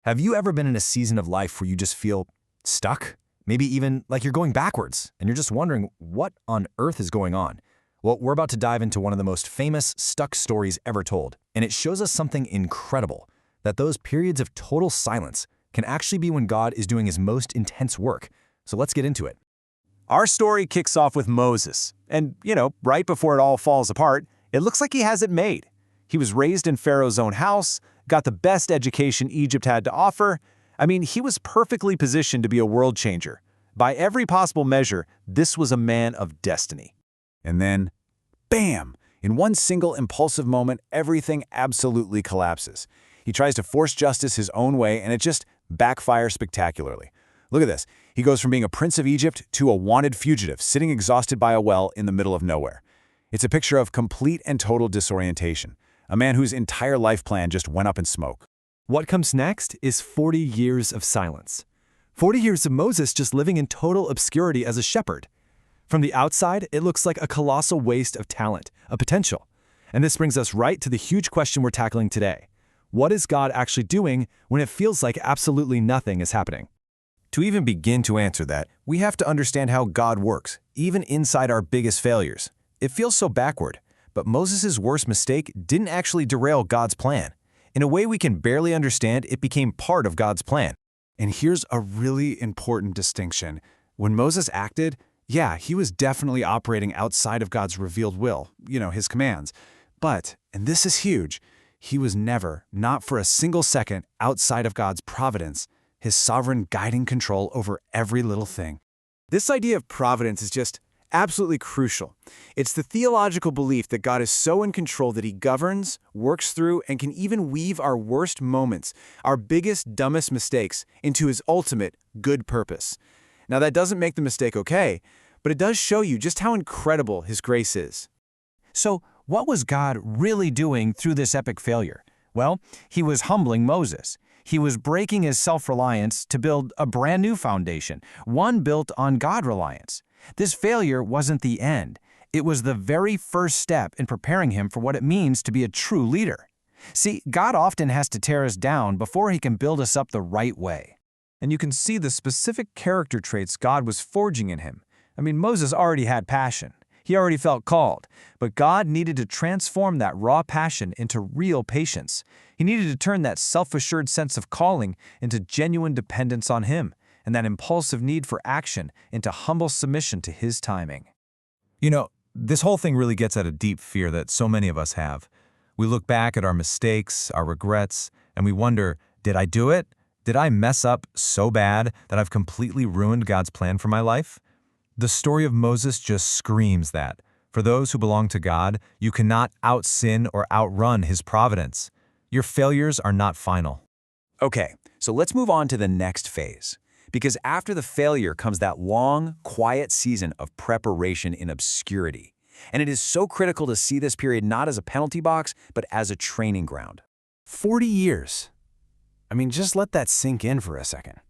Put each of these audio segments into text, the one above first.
Have you ever been in a season of life where you just feel stuck? Maybe even like you're going backwards, and you're just wondering what on earth is going on? Well, we're about to dive into one of the most famous stuck stories ever told, and it shows us something incredible, that those periods of total silence can actually be when God is doing his most intense work. So let's get into it. Our story kicks off with Moses, and, right before it all falls apart, it looks like he has it made. He was raised in Pharaoh's own house, got the best education Egypt had to offer. He was perfectly positioned to be a world changer. By every possible measure, this was a man of destiny. And then, bam! In one single impulsive moment, everything absolutely collapses. He tries to force justice his own way, and it just backfires spectacularly. Look at this. He goes from being a prince of Egypt to a wanted fugitive, sitting exhausted by a well in the middle of nowhere. It's a picture of complete and total disorientation. A man whose entire life plan just went up in smoke. What comes next is 40 years of silence. 40 years of Moses just living in total obscurity as a shepherd. From the outside, it looks like a colossal waste of talent, of potential. And this brings us right to the huge question we're tackling today. What is God actually doing when it feels like absolutely nothing is happening? To even begin to answer that, we have to understand how God works, even inside our biggest failures. It feels so backward, but Moses' worst mistake didn't actually derail God's plan. In a way we can barely understand, it became part of God's plan. And here's a really important distinction. When Moses acted, he was definitely operating outside of God's revealed will, his commands. But, and this is huge, he was never, not for a single second, outside of God's providence, his sovereign guiding control over every little thing. This idea of providence is just absolutely crucial. It's the theological belief that God is so in control that he governs, works through, and can even weave our worst moments, our biggest, dumbest mistakes, into his ultimate good purpose. Now, that doesn't make the mistake okay, but it does show you just how incredible his grace is. So, what was God really doing through this epic failure? Well, he was humbling Moses. He was breaking his self-reliance to build a brand new foundation, one built on God-reliance. This failure wasn't the end. It was the very first step in preparing him for what it means to be a true leader. See, God often has to tear us down before he can build us up the right way. And you can see the specific character traits God was forging in him. Moses already had passion. He already felt called, but God needed to transform that raw passion into real patience. He needed to turn that self-assured sense of calling into genuine dependence on him, and that impulsive need for action into humble submission to his timing. This whole thing really gets at a deep fear that so many of us have. We look back at our mistakes, our regrets, and we wonder, did I do it? Did I mess up so bad that I've completely ruined God's plan for my life? The story of Moses just screams that. For those who belong to God, you cannot out-sin or outrun his providence. Your failures are not final. Okay, so let's move on to the next phase. Because after the failure comes that long, quiet season of preparation in obscurity. And it is so critical to see this period not as a penalty box, but as a training ground. 40 years. Just let that sink in for a second.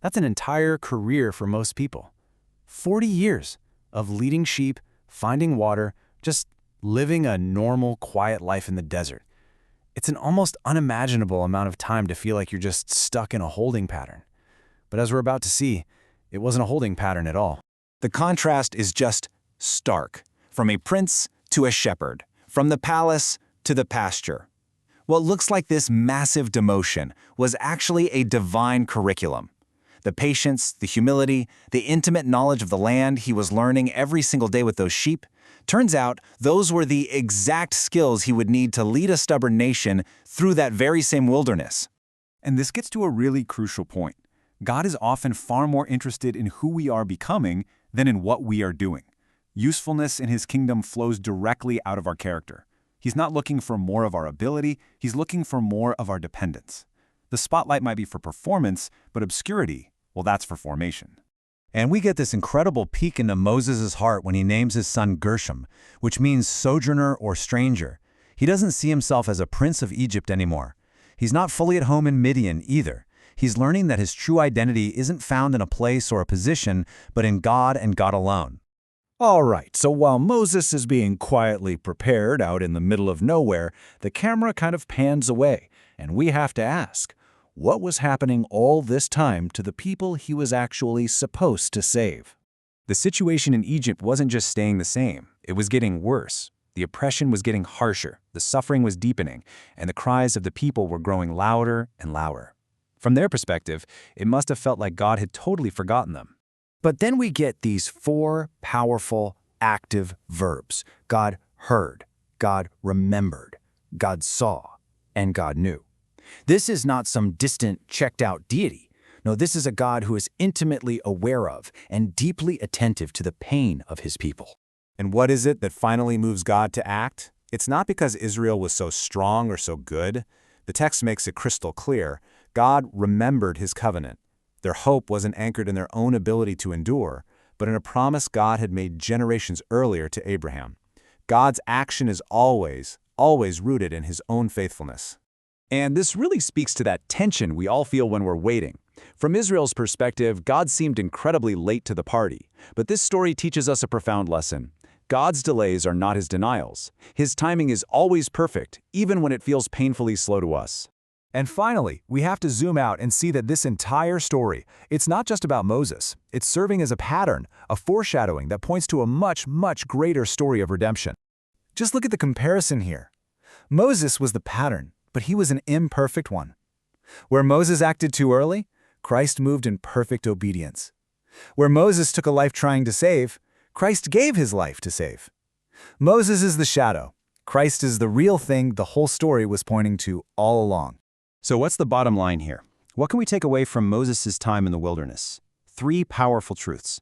That's an entire career for most people. 40 years of leading sheep, finding water, just living a normal, quiet life in the desert. It's an almost unimaginable amount of time to feel like you're just stuck in a holding pattern. But as we're about to see, it wasn't a holding pattern at all. The contrast is just stark. From a prince to a shepherd. From the palace to the pasture. What looks like this massive demotion was actually a divine curriculum. The patience, the humility, the intimate knowledge of the land he was learning every single day with those sheep, turns out those were the exact skills he would need to lead a stubborn nation through that very same wilderness. And this gets to a really crucial point. God is often far more interested in who we are becoming than in what we are doing. Usefulness in his kingdom flows directly out of our character. He's not looking for more of our ability, he's looking for more of our dependence. The spotlight might be for performance, but obscurity, well, that's for formation. And we get this incredible peek into Moses' heart when he names his son Gershom, which means sojourner or stranger. He doesn't see himself as a prince of Egypt anymore. He's not fully at home in Midian either. He's learning that his true identity isn't found in a place or a position, but in God and God alone. All right, so while Moses is being quietly prepared out in the middle of nowhere, the camera kind of pans away, and we have to ask, what was happening all this time to the people he was actually supposed to save. The situation in Egypt wasn't just staying the same, it was getting worse. The oppression was getting harsher, the suffering was deepening, and the cries of the people were growing louder and louder. From their perspective, it must have felt like God had totally forgotten them. But then we get these 4 powerful, active verbs. God heard, God remembered, God saw, and God knew. This is not some distant, checked-out deity. No, this is a God who is intimately aware of and deeply attentive to the pain of his people. And what is it that finally moves God to act? It's not because Israel was so strong or so good. The text makes it crystal clear. God remembered his covenant. Their hope wasn't anchored in their own ability to endure, but in a promise God had made generations earlier to Abraham. God's action is always rooted in his own faithfulness. And this really speaks to that tension we all feel when we're waiting. From Israel's perspective, God seemed incredibly late to the party. But this story teaches us a profound lesson. God's delays are not his denials. His timing is always perfect, even when it feels painfully slow to us. And finally, we have to zoom out and see that this entire story, it's not just about Moses. It's serving as a pattern, a foreshadowing that points to a much, much greater story of redemption. Just look at the comparison here. Moses was the pattern, but he was an imperfect one. Where Moses acted too early, Christ moved in perfect obedience. Where Moses took a life trying to save, Christ gave his life to save. Moses is the shadow. Christ is the real thing the whole story was pointing to all along. So what's the bottom line here? What can we take away from Moses' time in the wilderness? 3 powerful truths.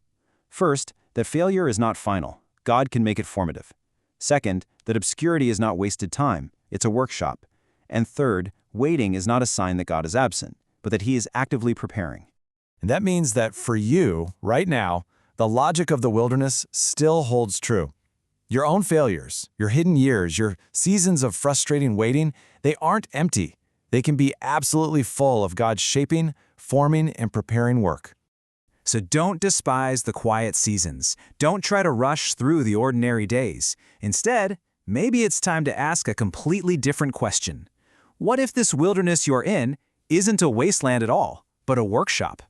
First, that failure is not final. God can make it formative. Second, that obscurity is not wasted time. It's a workshop. And third, waiting is not a sign that God is absent, but that he is actively preparing. And that means that for you, right now, the logic of the wilderness still holds true. Your own failures, your hidden years, your seasons of frustrating waiting, they aren't empty. They can be absolutely full of God's shaping, forming, and preparing work. So don't despise the quiet seasons. Don't try to rush through the ordinary days. Instead, maybe it's time to ask a completely different question. What if this wilderness you're in isn't a wasteland at all, but a workshop?